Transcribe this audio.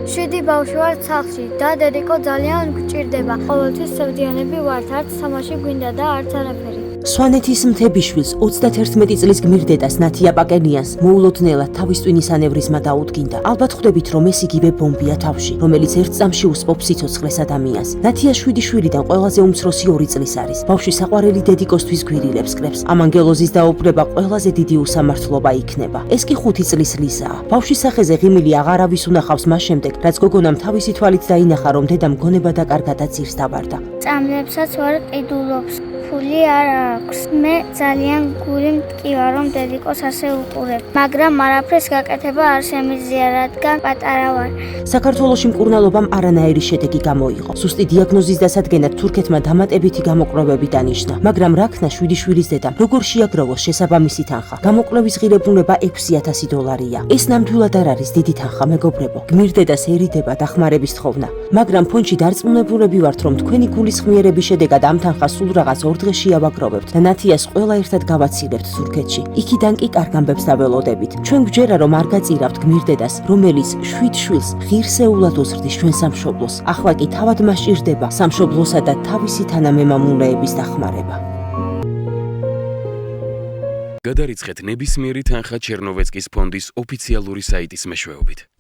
შვიდი ბავშვი ვარ სახლში და დედიკო ძალიან გჭირდება. ყოველთვის სევდიანები ვართ, არც თამაში გვინდა და არც არაფერი. სვანეთის მთებიშვილს 31 წლის გმირდედას ნათია პაკენიანს მოულოდნელად თავის ტვინის ანევრიზმა დაუდგინდა. ალბათ ხვდებით, რომ ეს იგივე ბომბია თავში, რომელიც ერთ წამში უსპობს სიცოცხლეს ადამიანს. ნათია 7 შვილიდან ყველაზე უმცროსი 2 წლის არის. ბავშვი საყვარელი დედიკოსთვის გვირილებს კრებს. ამ ანგელოზის დაუბრება ყველაზე დიდი უსამართლობა იქნება. ეს კი 5 წლის ლიზაა. ბავშვის სახეზე ღიმილი აღარავის უნახავს მას შემდეგ, რაც გოგონამ თავისი თვალით დაინახა, რომ დედამ გონება და კარგადაც ძირს დავარდა. წამლებსაც ვარ ყიდულობს. ფული არ აქვს. მე ძალიან გული მტკივა, რომ დედიკოს ასე უყურებ, მაგრამ არაფერს გაკეთება არ შემიძლია, რადგან პატარა ვარ. საქართველოში მკურნალობამ არანაირი შედეგი გამოიღო. სუსტი დიაგნოზის დასადგენად თურქეთმა დამატებითი გამოკვლევები დანიშნა, მაგრამ რა ქნა 7 შვილის დედამ, როგორ შეაგროვოს შესაბამისი თანხა? გამოკვლევის ღირებულება $6,000-ია. ეს ნამდვილად არ არის დიდი თანხა, მეგობრებო. გმირდედას ერიდება დახმარების თხოვნა, მაგრამ ფონდში დარწმუნებულები ვართ, რომ თქვენი გულის ხმიერების შედეგად ამ თანხას სულ რაღაც 2 დღეში ავაგროვებთ და ნათიას ყველა ერთად გავაცილებთ თურქეთში. იქიდან კი კარგ ამბებს დაველოდებით. ჩვენ გვჯერა, რომ არ გაწირავთ გმირდედას, რომელიც 7 შვილს ღირსეულად უსრდის ჩვენ სამშობლოს. ახლა კი თავად მას ჭირდება სამშობლოსა და თავისი თანამემამულეების დახმარება. გადარიცხეთ ნებისმიერი თანხა ჩერნოვეცკის ფონდის ოფიციალური საიტის მეშვეობით.